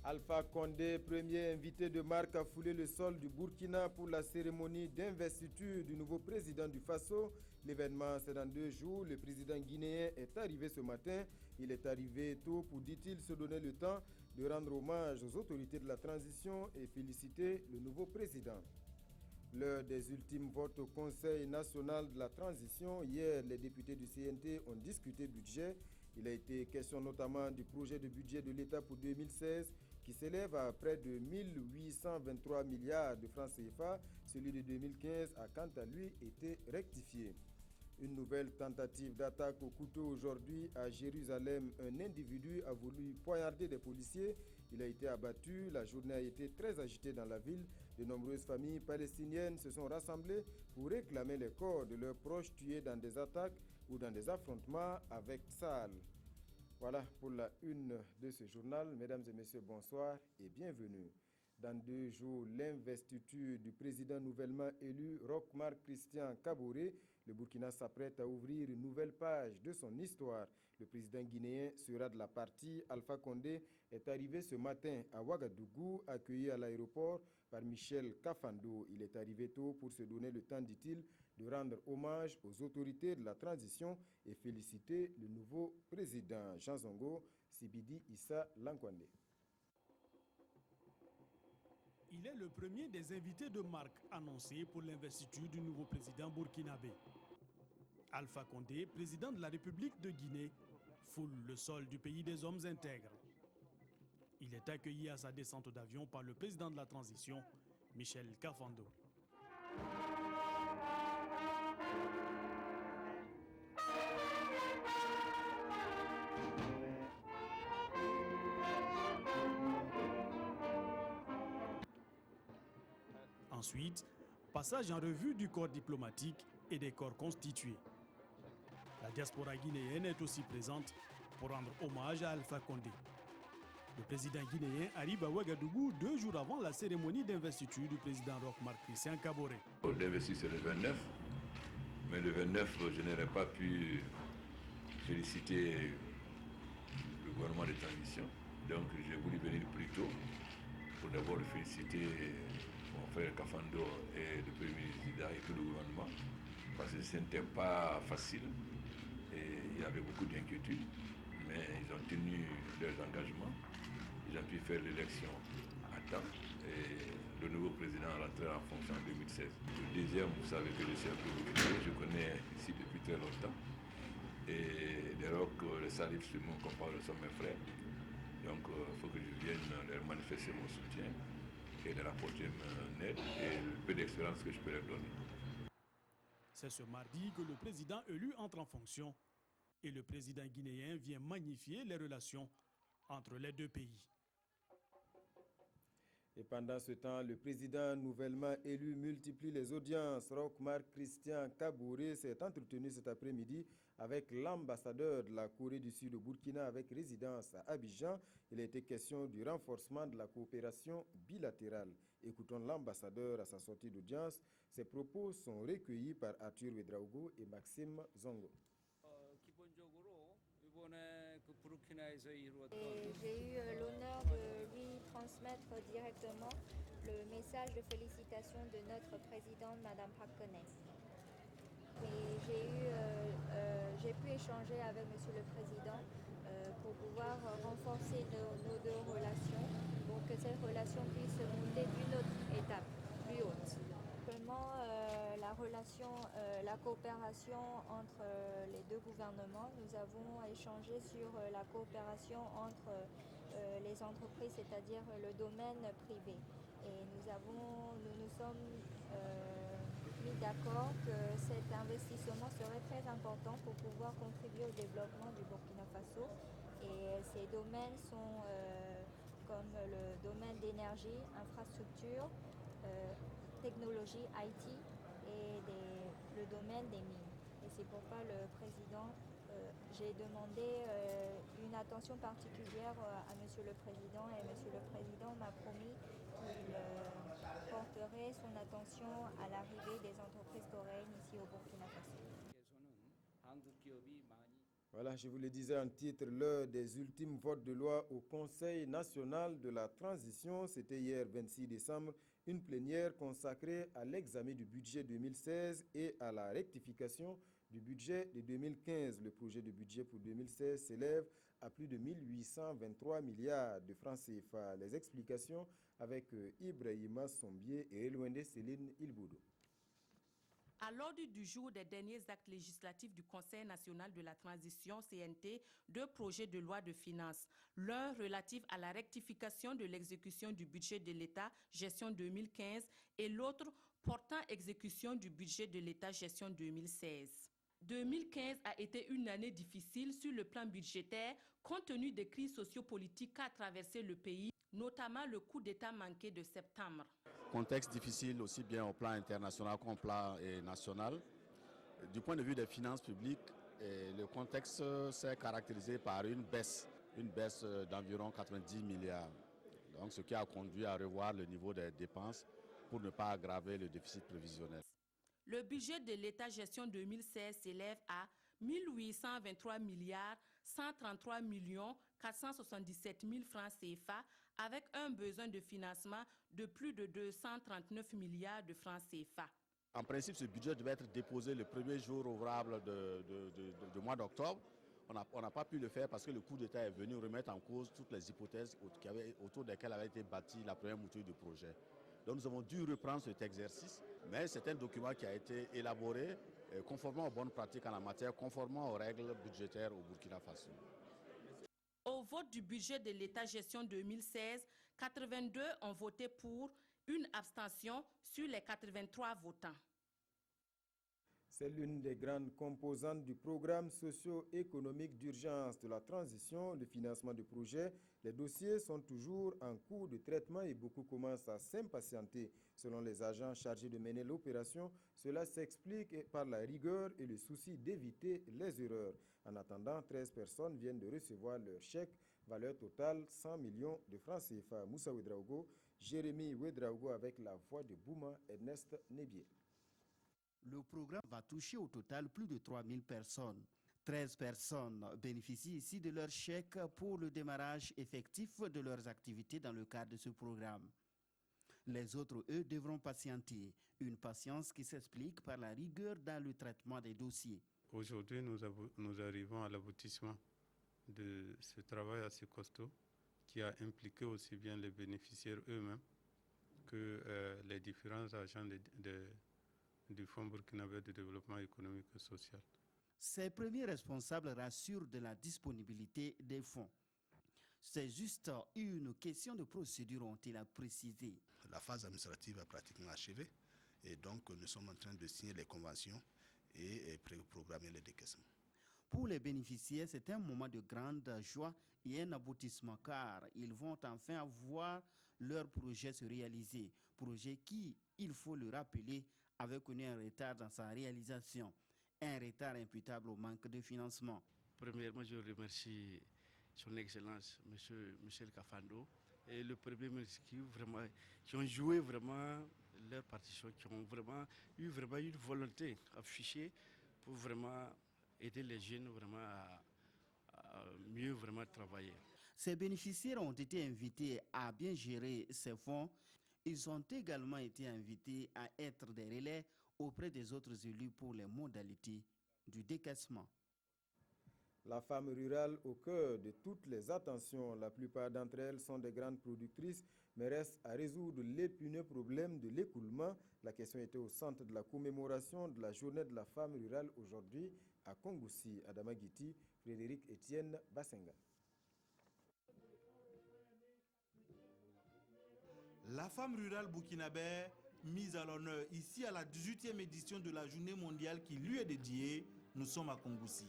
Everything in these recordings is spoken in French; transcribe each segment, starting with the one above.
Alpha Condé, premier invité de marque, a foulé le sol du Burkina pour la cérémonie d'investiture du nouveau président du Faso. L'événement, c'est dans 2 jours. Le président guinéen est arrivé ce matin. Il est arrivé tôt pour, dit-il, se donner le temps de rendre hommage aux autorités de la transition et féliciter le nouveau président. L'heure des ultimes votes au Conseil national de la transition. Hier, les députés du CNT ont discuté budget. Il a été question notamment du projet de budget de l'État pour 2016 qui s'élève à près de 1823 milliards de francs CFA. Celui de 2015 a quant à lui été rectifié. Une nouvelle tentative d'attaque au couteau aujourd'hui à Jérusalem. Un individu a voulu poignarder des policiers. Il a été abattu. La journée a été très agitée dans la ville. De nombreuses familles palestiniennes se sont rassemblées pour réclamer les corps de leurs proches tués dans des attaques ou dans des affrontements avec Tsahal. Voilà pour la une de ce journal. Mesdames et messieurs, bonsoir et bienvenue. Dans 2 jours, l'investiture du président nouvellement élu, Roch Marc Christian Kaboré, le Burkina s'apprête à ouvrir une nouvelle page de son histoire. Le président guinéen sera de la partie. Alpha Condé est arrivé ce matin à Ouagadougou, accueilli à l'aéroport par Michel Kafando. Il est arrivé tôt pour se donner le temps, dit-il, de rendre hommage aux autorités de la transition et féliciter le nouveau président. Jean Zongo, Sibidi Issa Lankwande. Il est le premier des invités de marque annoncés pour l'investiture du nouveau président burkinabé. Alpha Condé, président de la République de Guinée, foule le sol du pays des hommes intègres. Il est accueilli à sa descente d'avion par le président de la transition, Michel Kafando. Ensuite, passage en revue du corps diplomatique et des corps constitués. La diaspora guinéenne est aussi présente pour rendre hommage à Alpha Condé. Le président guinéen arrive à Ouagadougou 2 jours avant la cérémonie d'investiture du président Roch Marc Christian Kaboré. L'investiture c'est le 29, mais le 29, je n'aurais pas pu féliciter le gouvernement de transition. Donc j'ai voulu venir plus tôt pour d'abord féliciter mon frère Kafando et le Premier ministre et tout le gouvernement, parce que ce n'était pas facile et il y avait beaucoup d'inquiétudes, mais ils ont tenu leurs engagements, ils ont pu faire l'élection à temps et le nouveau président rentrera en fonction en 2016. Le deuxième, vous savez que je suis un peu burkinabé, je connais ici depuis très longtemps et les Roch, les Salif, sur mon compagnon sont mes frères. Donc il faut que je vienne leur manifester mon soutien et leur apporter mon aide et le peu d'expérience que je peux leur donner. C'est ce mardi que le président élu entre en fonction et le président guinéen vient magnifier les relations entre les 2 pays. Et pendant ce temps, le président nouvellement élu multiplie les audiences. Roch Marc Christian Kaboré s'est entretenu cet après-midi avec l'ambassadeur de la Corée du Sud au Burkina avec résidence à Abidjan. Il a été question du renforcement de la coopération bilatérale. Écoutons l'ambassadeur à sa sortie d'audience. Ses propos sont recueillis par Arthur Ouedraogo et Maxime Zongo. J'ai eu l'honneur de lui transmettre directement le message de félicitations de notre présidente, Madame Park Geun-hye. J'ai pu échanger avec Monsieur le Président pour pouvoir renforcer nos 2 relations, pour que cette relation puisse monter d'une autre étape plus haute. Simplement, la coopération entre les 2 gouvernements, nous avons échangé sur la coopération entre les entreprises, c'est-à-dire le domaine privé. Et nous sommes mis d'accord que cet investissement serait très important pour pouvoir contribuer au développement du Burkina Faso. Et ces domaines sont comme le domaine d'énergie, infrastructure, technologie, IT et le domaine des mines. Et c'est pourquoi le président, j'ai demandé une attention particulière à Monsieur le Président et Monsieur le Président m'a promis qu'il porterait son attention à l'arrivée des entreprises coréennes ici au Burkina Faso. Voilà, je vous le disais en titre, l'heure des ultimes votes de loi au Conseil national de la transition. C'était hier 26 décembre, une plénière consacrée à l'examen du budget 2016 et à la rectification du budget de 2015. Le projet de budget pour 2016 s'élève à plus de 1823 milliards de francs CFA. Les explications avec Ibrahima Sombier et Elouende Céline Ilboudou. À l'ordre du jour des derniers actes législatifs du Conseil national de la transition CNT, deux projets de loi de finances, l'un relatif à la rectification de l'exécution du budget de l'État gestion 2015 et l'autre portant exécution du budget de l'État gestion 2016. 2015 a été une année difficile sur le plan budgétaire compte tenu des crises sociopolitiques qu'a traversé le pays, notamment le coup d'État manqué de septembre. Contexte difficile aussi bien au plan international qu'au plan national. Du point de vue des finances publiques, le contexte s'est caractérisé par une baisse d'environ 90 milliards. Donc, ce qui a conduit à revoir le niveau des dépenses pour ne pas aggraver le déficit prévisionnel. Le budget de l'État gestion 2016 s'élève à 1823 milliards 133 millions 477 000 francs CFA avec un besoin de financement de plus de 239 milliards de francs CFA. En principe, ce budget devait être déposé le premier jour ouvrable du mois d'octobre. On n'a pas pu le faire parce que le coup d'État est venu remettre en cause toutes les hypothèses autour desquelles avait été bâtie la première mouture du projet. Donc nous avons dû reprendre cet exercice, mais c'est un document qui a été élaboré conformément aux bonnes pratiques en la matière, conformément aux règles budgétaires au Burkina Faso. Au vote du budget de l'État gestion 2016, 82 ont voté pour, une abstention sur les 83 votants. C'est l'une des grandes composantes du programme socio-économique d'urgence de la transition, le financement de projets. Les dossiers sont toujours en cours de traitement et beaucoup commencent à s'impatienter. Selon les agents chargés de mener l'opération, cela s'explique par la rigueur et le souci d'éviter les erreurs. En attendant, 13 personnes viennent de recevoir leur chèque, valeur totale 100 millions de francs CFA. Moussa Ouedraogo, Jérémy Ouedraogo avec la voix de Bouma Ernest Nebier. Le programme va toucher au total plus de 3000 personnes. 13 personnes bénéficient ici de leur chèque pour le démarrage effectif de leurs activités dans le cadre de ce programme. Les autres, eux, devront patienter. Une patience qui s'explique par la rigueur dans le traitement des dossiers. Aujourd'hui, nous arrivons à l'aboutissement de ce travail assez costaud qui a impliqué aussi bien les bénéficiaires eux-mêmes que les différents agents du Fonds burkinabé de développement économique et social. Ces premiers responsables rassurent de la disponibilité des fonds. C'est juste une question de procédure, ont-ils précisé. La phase administrative est pratiquement achevée et donc nous sommes en train de signer les conventions et programmer les décaissements. Pour les bénéficiaires, c'est un moment de grande joie et un aboutissement car ils vont enfin voir leur projet se réaliser. Projet qui, il faut le rappeler, avait connu un retard dans sa réalisation. Un retard imputable au manque de financement. Premièrement, je remercie son Excellence, M. Michel Kafando, et le Premier ministre qui ont joué vraiment leur partition, qui ont vraiment eu une volonté affichée pour vraiment aider les jeunes à mieux travailler. Ces bénéficiaires ont été invités à bien gérer ces fonds. Ils ont également été invités à être des relais auprès des autres élus pour les modalités du décaissement. La femme rurale au cœur de toutes les attentions. La plupart d'entre elles sont des grandes productrices, mais restent à résoudre l'épineux problème de l'écoulement. La question était au centre de la commémoration de la journée de la femme rurale aujourd'hui à Kongoussi. Adama Guiti, Frédéric Etienne Bassenga. La femme rurale burkinabé, mise à l'honneur ici à la 18e édition de la journée mondiale qui lui est dédiée, nous sommes à Kongoussi.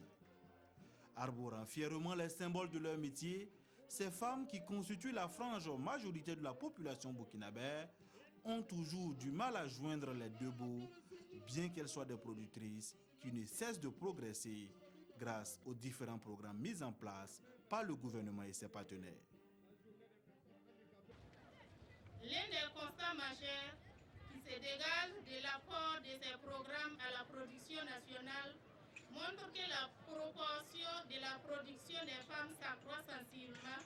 Arborant fièrement les symboles de leur métier, ces femmes qui constituent la frange majorité de la population burkinabé ont toujours du mal à joindre les deux bouts, bien qu'elles soient des productrices qui ne cessent de progresser grâce aux différents programmes mis en place par le gouvernement et ses partenaires. L'un des constats majeurs qui se dégage de l'apport de ces programmes à la production nationale montre que la proportion de la production des femmes s'accroît sensiblement,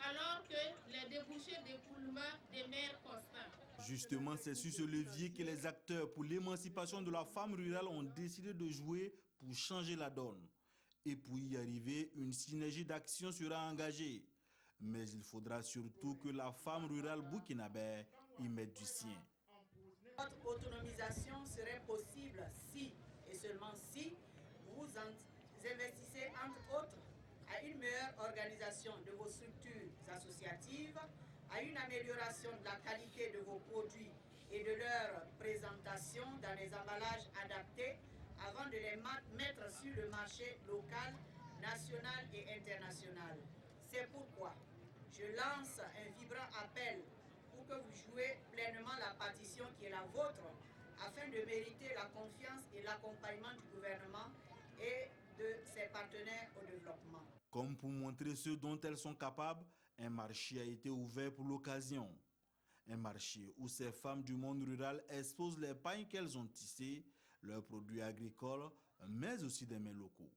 alors que les débouchés d'écoulement demeurent constants. Justement, c'est sur ce levier que les acteurs pour l'émancipation de la femme rurale ont décidé de jouer pour changer la donne. Et pour y arriver, une synergie d'action sera engagée. Mais il faudra surtout que la femme rurale burkinabé y mette du sien. Votre autonomisation serait possible si, et seulement si, vous investissez entre autres à une meilleure organisation de vos structures associatives, à une amélioration de la qualité de vos produits et de leur présentation dans des emballages adaptés avant de les mettre sur le marché local, national et international. C'est pourquoi je lance un vibrant appel pour que vous jouiez pleinement la partition qui est la vôtre afin de mériter la confiance et l'accompagnement du gouvernement et de ses partenaires au développement. Comme pour montrer ce dont elles sont capables, un marché a été ouvert pour l'occasion. Un marché où ces femmes du monde rural exposent les pailles qu'elles ont tissées, leurs produits agricoles, mais aussi des mets locaux.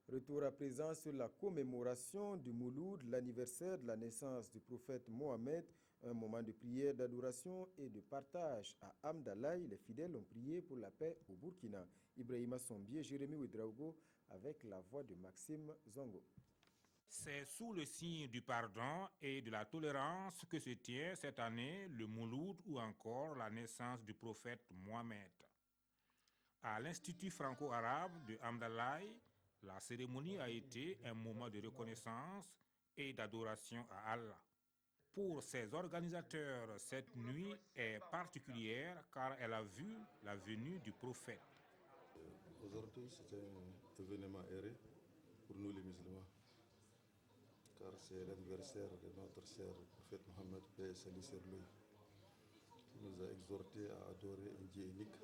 Retour à présent sur la commémoration du Mouloud, l'anniversaire de la naissance du prophète Mohamed, un moment de prière, d'adoration et de partage. À Amdalaï, les fidèles ont prié pour la paix au Burkina. Ibrahima Sombier, Jérémy Ouedraogo, avec la voix de Maxime Zongo. C'est sous le signe du pardon et de la tolérance que se tient cette année le Mouloud ou encore la naissance du prophète Mohamed. À l'Institut franco-arabe de Amdalaï, la cérémonie a été un moment de reconnaissance et d'adoration à Allah. Pour ses organisateurs, cette nuit est particulière car elle a vu la venue du prophète. Aujourd'hui, c'est un événement heureux pour nous les musulmans, car c'est l'anniversaire de notre cher prophète Mohammed, paix et salut sur lui, qui nous a exhortés à adorer un Dieu unique,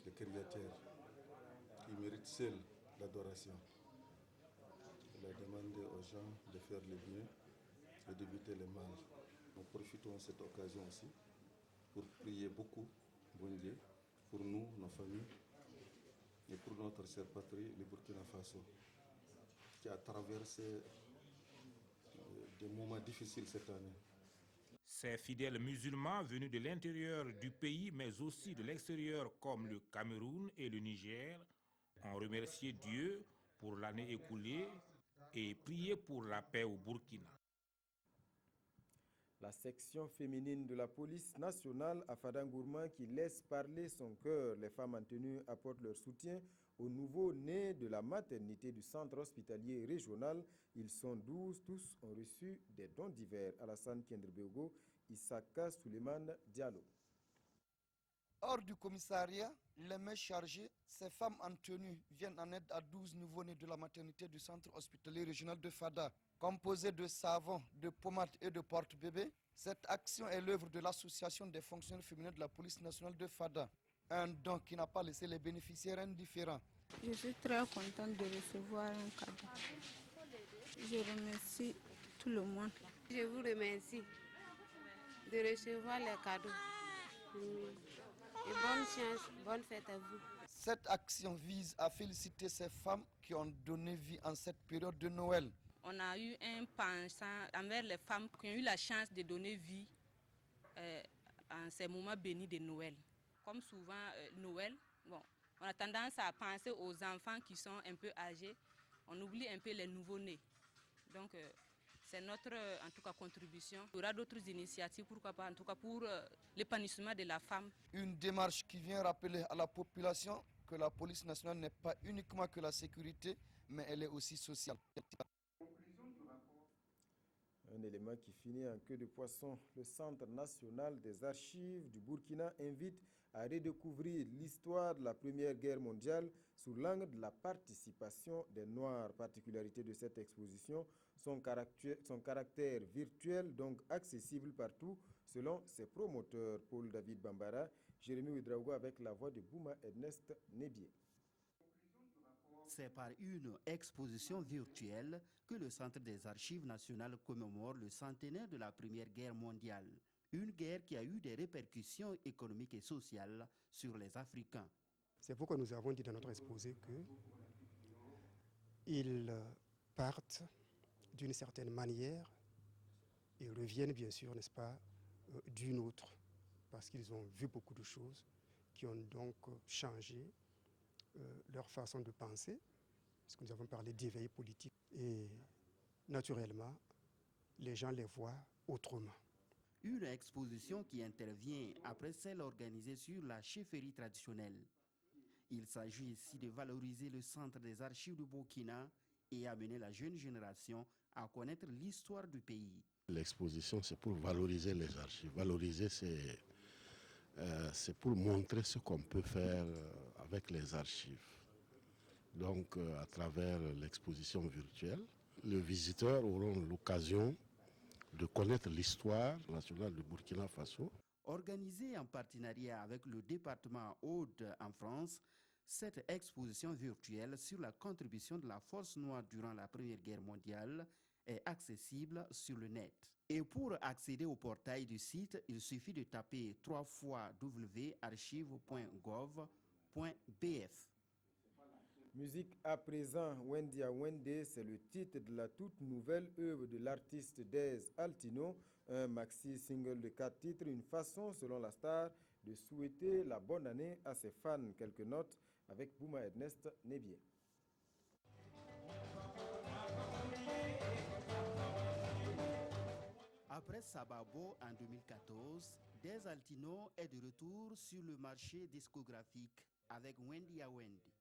le Créateur, qui mérite seul l'adoration. Il a demandé aux gens de faire le bien et d'éviter le mal. Nous profitons de cette occasion aussi pour prier beaucoup, bon Dieu, pour nous, nos familles, et pour notre chère patrie, le Burkina Faso, qui a traversé des moments difficiles cette année. Ces fidèles musulmans venus de l'intérieur du pays, mais aussi de l'extérieur, comme le Cameroun et le Niger, ont remercié Dieu pour l'année écoulée et prié pour la paix au Burkina. La section féminine de la police nationale à Fadangourma qui laisse parler son cœur. Les femmes en tenue apportent leur soutien aux nouveau-nés de la maternité du centre hospitalier régional. Ils sont 12, tous ont reçu des dons divers. Alassane Kendrbeogo, Issaka Suleiman Diallo. Hors du commissariat, les mains chargées, ces femmes en tenue viennent en aide à 12 nouveau-nés de la maternité du centre hospitalier régional de Fada. Composée de savon, de pommades et de porte-bébés, cette action est l'œuvre de l'association des fonctionnaires féminins de la police nationale de Fada. Un don qui n'a pas laissé les bénéficiaires indifférents. Je suis très contente de recevoir un cadeau. Je remercie tout le monde. Je vous remercie de recevoir les cadeaux. Et bonne chance, bonne fête à vous. Cette action vise à féliciter ces femmes qui ont donné vie en cette période de Noël. On a eu un penchant envers les femmes qui ont eu la chance de donner vie en ces moments bénis de Noël. Comme souvent, Noël, bon, on a tendance à penser aux enfants qui sont un peu âgés. On oublie un peu les nouveau-nés. Donc, c'est notre, en tout cas, contribution. Il y aura d'autres initiatives, pourquoi pas, en tout cas pour l'épanouissement de la femme. Une démarche qui vient rappeler à la population que la police nationale n'est pas uniquement que la sécurité, mais elle est aussi sociale. Un élément qui finit en queue de poisson. Le Centre national des archives du Burkina invite à redécouvrir l'histoire de la Première Guerre mondiale sous l'angle de la participation des Noirs. Particularité de cette exposition, son caractère virtuel, donc accessible partout, selon ses promoteurs. Paul David Bambara, Jérémy Ouedraogo avec la voix de Bouma Ernest Nebier. C'est par une exposition virtuelle que le Centre des archives nationales commémore le centenaire de la Première Guerre mondiale. Une guerre qui a eu des répercussions économiques et sociales sur les Africains. C'est pourquoi nous avons dit dans notre exposé qu'ils partent d'une certaine manière et reviennent bien sûr, n'est-ce pas, d'une autre, parce qu'ils ont vu beaucoup de choses qui ont donc changé leur façon de penser, parce que nous avons parlé d'éveil politique. Et naturellement, les gens les voient autrement. Une exposition qui intervient après celle organisée sur la chefferie traditionnelle. Il s'agit ici de valoriser le centre des archives du Burkina et amener la jeune génération à connaître l'histoire du pays. L'exposition, c'est pour valoriser les archives. Valoriser, c'est pour montrer ce qu'on peut faire avec les archives. Donc, à travers l'exposition virtuelle, les visiteurs auront l'occasion de connaître l'histoire nationale du Burkina Faso. Organisée en partenariat avec le département Aude en France, cette exposition virtuelle sur la contribution de la force noire durant la Première Guerre mondiale est accessible sur le net. Et pour accéder au portail du site, il suffit de taper www.archive.gov.bf. Musique à présent, Wendy à Wende, c'est le titre de la toute nouvelle œuvre de l'artiste Dez Altino, un maxi-single de 4 titres, une façon, selon la star, de souhaiter la bonne année à ses fans. Quelques notes avec Bouma Ernest Nebier. Après Sababo en 2014, Dez Altino est de retour sur le marché discographique avec Wendy à Wendy.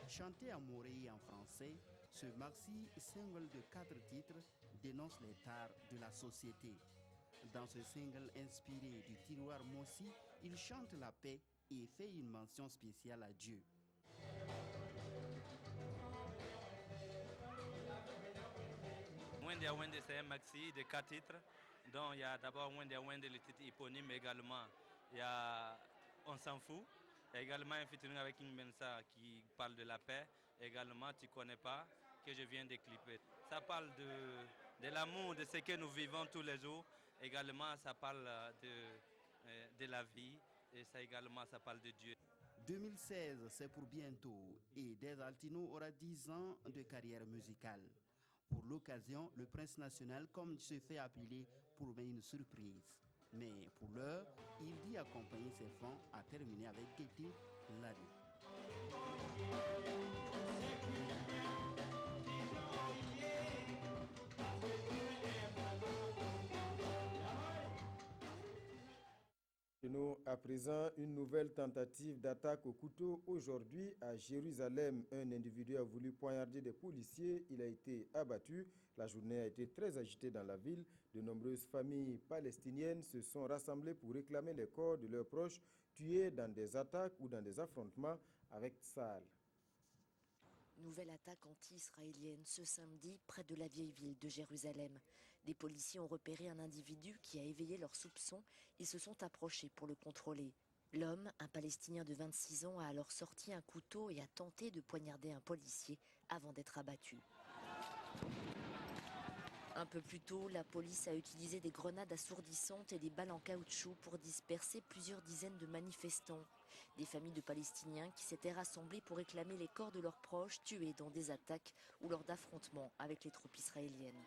Chanté en moré en français, ce maxi-single de 4 titres dénonce les tares de la société. Dans ce single inspiré du tiroir Mossi, il chante la paix et fait une mention spéciale à Dieu. Wendy à Wendy, c'est un maxi de 4 titres. Donc il y a d'abord Wendy à Wendy, le titre éponyme, mais également il y a On s'en fout. Il y a également un featuring avec King Bensa qui parle de la paix. Également Tu connais pas, que je viens de clipper. Ça parle de l'amour, de ce que nous vivons tous les jours. Également ça parle de la vie. Et ça également ça parle de Dieu. 2016, c'est pour bientôt et Dez Altino aura 10 ans de carrière musicale. Pour l'occasion, le prince national, comme il se fait appeler, promet une surprise. Mais pour l'heure, il dit accompagner ses fans à terminer avec Kété l'année. Chez nous, à présent, une nouvelle tentative d'attaque au couteau aujourd'hui à Jérusalem. Un individu a voulu poignarder des policiers. Il a été abattu. La journée a été très agitée dans la ville. De nombreuses familles palestiniennes se sont rassemblées pour réclamer les corps de leurs proches tués dans des attaques ou dans des affrontements avec Tsahal. Nouvelle attaque anti-israélienne ce samedi près de la vieille ville de Jérusalem. Des policiers ont repéré un individu qui a éveillé leurs soupçons et se sont approchés pour le contrôler. L'homme, un Palestinien de 26 ans, a alors sorti un couteau et a tenté de poignarder un policier avant d'être abattu. Un peu plus tôt, la police a utilisé des grenades assourdissantes et des balles en caoutchouc pour disperser plusieurs dizaines de manifestants. Des familles de Palestiniens qui s'étaient rassemblées pour réclamer les corps de leurs proches tués dans des attaques ou lors d'affrontements avec les troupes israéliennes.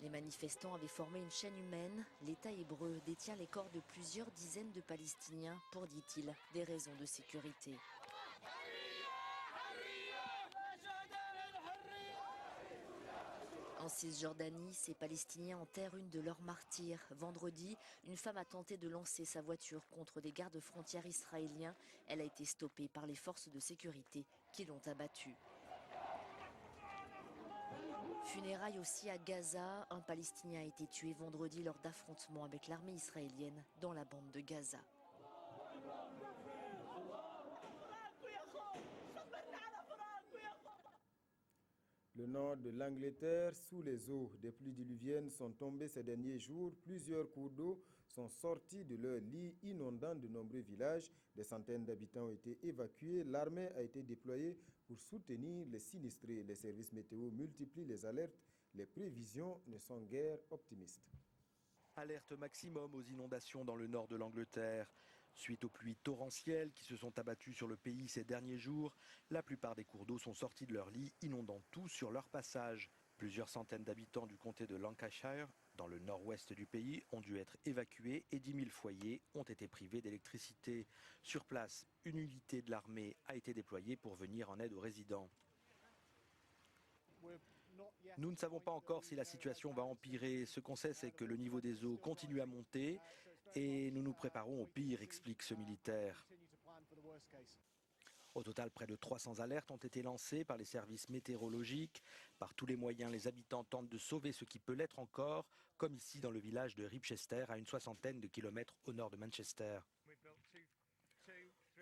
Les manifestants avaient formé une chaîne humaine. L'État hébreu détient les corps de plusieurs dizaines de Palestiniens pour, dit-il, des raisons de sécurité. En Cisjordanie, ces Palestiniens enterrent une de leurs martyrs. Vendredi, une femme a tenté de lancer sa voiture contre des gardes-frontières israéliens. Elle a été stoppée par les forces de sécurité qui l'ont abattue. Funérailles aussi à Gaza. Un Palestinien a été tué vendredi lors d'affrontements avec l'armée israélienne dans la bande de Gaza. Le nord de l'Angleterre, sous les eaux, des pluies diluviennes sont tombées ces derniers jours. Plusieurs cours d'eau sont sortis de leur lit, inondant de nombreux villages. Des centaines d'habitants ont été évacués. L'armée a été déployée pour soutenir les sinistrés. Les services météo multiplient les alertes. Les prévisions ne sont guère optimistes. Alerte maximum aux inondations dans le nord de l'Angleterre. Suite aux pluies torrentielles qui se sont abattues sur le pays ces derniers jours, la plupart des cours d'eau sont sortis de leur lit, inondant tout sur leur passage. Plusieurs centaines d'habitants du comté de Lancashire, dans le nord-ouest du pays, ont dû être évacués et 10 000 foyers ont été privés d'électricité. Sur place, une unité de l'armée a été déployée pour venir en aide aux résidents. Nous ne savons pas encore si la situation va empirer. Ce qu'on sait, c'est que le niveau des eaux continue à monter et nous nous préparons au pire, explique ce militaire. Au total, près de 300 alertes ont été lancées par les services météorologiques. Par tous les moyens, les habitants tentent de sauver ce qui peut l'être encore, comme ici dans le village de Ribchester, à une 60aine de kilomètres au nord de Manchester.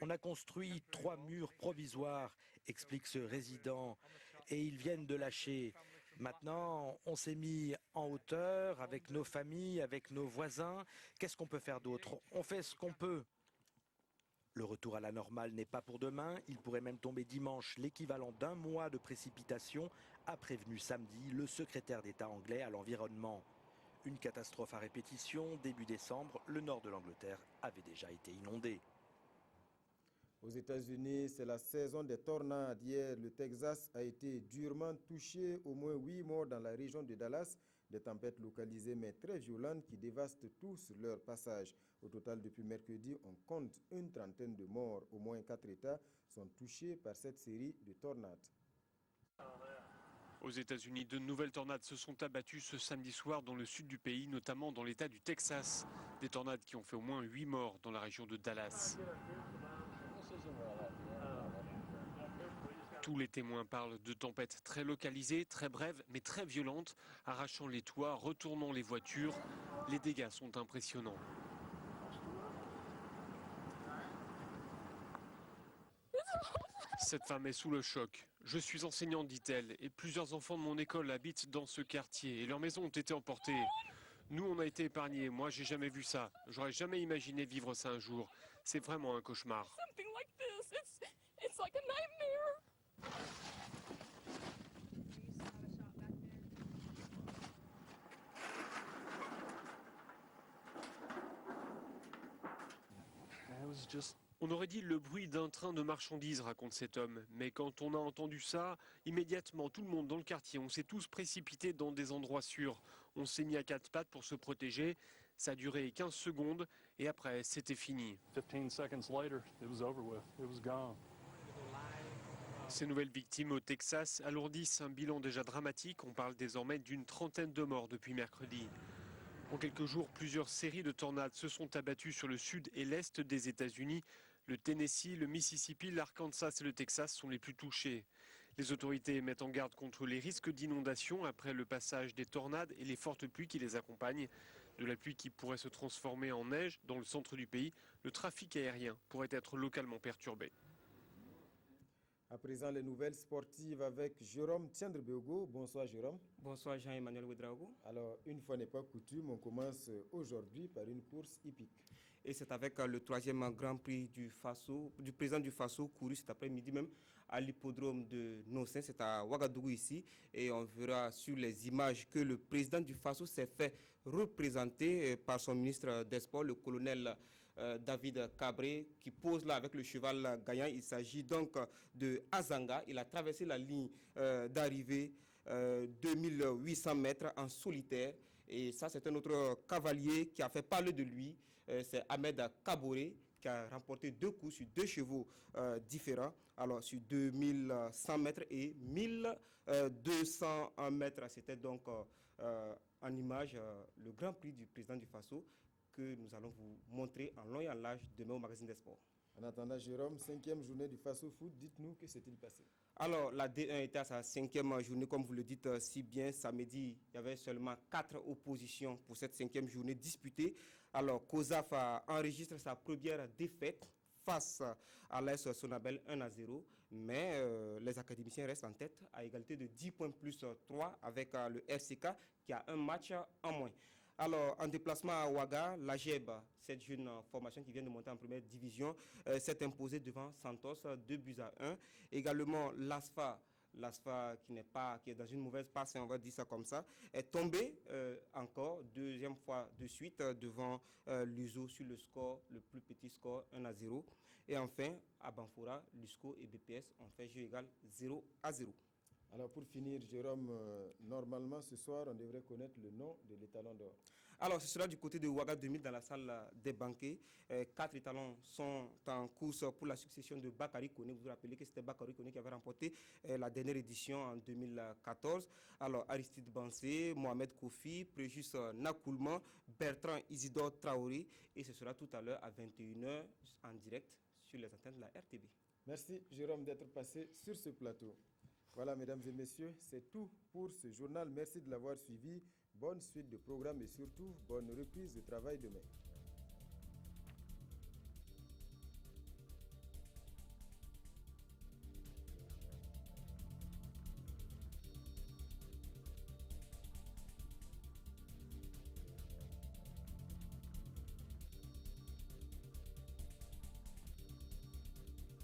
On a construit 3 murs provisoires, explique ce résident, et ils viennent de lâcher. Maintenant, on s'est mis en hauteur avec nos familles, avec nos voisins. Qu'est-ce qu'on peut faire d'autre? On fait ce qu'on peut. Le retour à la normale n'est pas pour demain. Il pourrait même tomber dimanche, l'équivalent d'un mois de précipitations, a prévenu samedi le secrétaire d'État anglais à l'environnement. Une catastrophe à répétition. Début décembre, le nord de l'Angleterre avait déjà été inondé. Aux États-Unis, c'est la saison des tornades. Hier, le Texas a été durement touché. Au moins 8 morts dans la région de Dallas. Des tempêtes localisées mais très violentes qui dévastent tous leur passage. Au total, depuis mercredi, on compte une trentaine de morts. Au moins 4 États sont touchés par cette série de tornades. Aux États-Unis, de nouvelles tornades se sont abattues ce samedi soir dans le sud du pays, notamment dans l'État du Texas. Des tornades qui ont fait au moins 8 morts dans la région de Dallas. Tous les témoins parlent de tempêtes très localisées, très brèves, mais très violentes, arrachant les toits, retournant les voitures. Les dégâts sont impressionnants. Cette femme est sous le choc. Je suis enseignante, dit-elle, et plusieurs enfants de mon école habitent dans ce quartier et leurs maisons ont été emportées. Nous, on a été épargnés. Moi, j'ai jamais vu ça. J'aurais jamais imaginé vivre ça un jour. C'est vraiment un cauchemar. On aurait dit le bruit d'un train de marchandises, raconte cet homme. Mais quand on a entendu ça, immédiatement, tout le monde dans le quartier, on s'est tous précipités dans des endroits sûrs. On s'est mis à 4 pattes pour se protéger. Ça a duré 15 secondes et après, c'était fini. 15 seconds later, it was over with. It was gone. Ces nouvelles victimes au Texas alourdissent un bilan déjà dramatique. On parle désormais d'une trentaine de morts depuis mercredi. En quelques jours, plusieurs séries de tornades se sont abattues sur le sud et l'est des États-Unis. Le Tennessee, le Mississippi, l'Arkansas et le Texas sont les plus touchés. Les autorités mettent en garde contre les risques d'inondation après le passage des tornades et les fortes pluies qui les accompagnent. De la pluie qui pourrait se transformer en neige dans le centre du pays, le trafic aérien pourrait être localement perturbé. À présent, les nouvelles sportives avec Jérôme Tiendrebeogo. Bonsoir Jérôme. Bonsoir Jean-Emmanuel Ouedraogo. Alors, une fois n'est pas coutume, on commence aujourd'hui par une course hippique. Et c'est avec le 3e Grand Prix du président du Faso, couru cet après-midi même à l'hippodrome de Nossin, c'est à Ouagadougou ici. Et on verra sur les images que le président du Faso s'est fait représenter par son ministre des Sports, le colonel David Cabré, qui pose là avec le cheval gagnant. Il s'agit donc de Azanga. Il a traversé la ligne d'arrivée 2800 mètres en solitaire. Et ça, c'est un autre cavalier qui a fait parler de lui. C'est Ahmed Kaboré qui a remporté 2 coups sur 2 chevaux différents. Alors, sur 2100 mètres et 1200 mètres. C'était donc en image le Grand Prix du président du Faso que nous allons vous montrer en long et en large demain au magazine des sports. En attendant, Jérôme, 5e journée du Faso Foot, dites-nous que s'est-il passé? Alors, la D1 était à sa 5e journée, comme vous le dites si bien. Samedi, il y avait seulement 4 oppositions pour cette 5e journée disputée. Alors, COSAF enregistre sa première défaite face à l'AS Sonabel 1-0. Mais les académiciens restent en tête à égalité de 10 points plus 3 avec le FCK qui a un match en moins. Alors, en déplacement à Ouaga, l'AGEB, cette jeune formation qui vient de monter en première division, s'est imposée devant Santos, 2-1. Également, l'ASFA qui est dans une mauvaise passe, on va dire ça comme ça, est tombé encore, deuxième fois de suite, devant l'USO sur le score, le plus petit score, 1-0. Et enfin, à Banfoura, l'USCO et BPS ont fait jeu égal 0-0. Alors pour finir, Jérôme, normalement ce soir, on devrait connaître le nom de l'étalon d'or. Alors ce sera du côté de Ouaga 2000 dans la salle des banquets. 4 étalons sont en course pour la succession de Bakary Koné. Vous vous rappelez que c'était Bakary Koné qui avait remporté la dernière édition en 2014. Alors Aristide Bansé, Mohamed Kofi, Préjus Nakoulman, Bertrand Isidore Traoré. Et ce sera tout à l'heure à 21h en direct sur les antennes de la RTB. Merci Jérôme d'être passé sur ce plateau. Voilà, mesdames et messieurs, c'est tout pour ce journal. Merci de l'avoir suivi. Bonne suite de programme et surtout, bonne reprise de travail demain.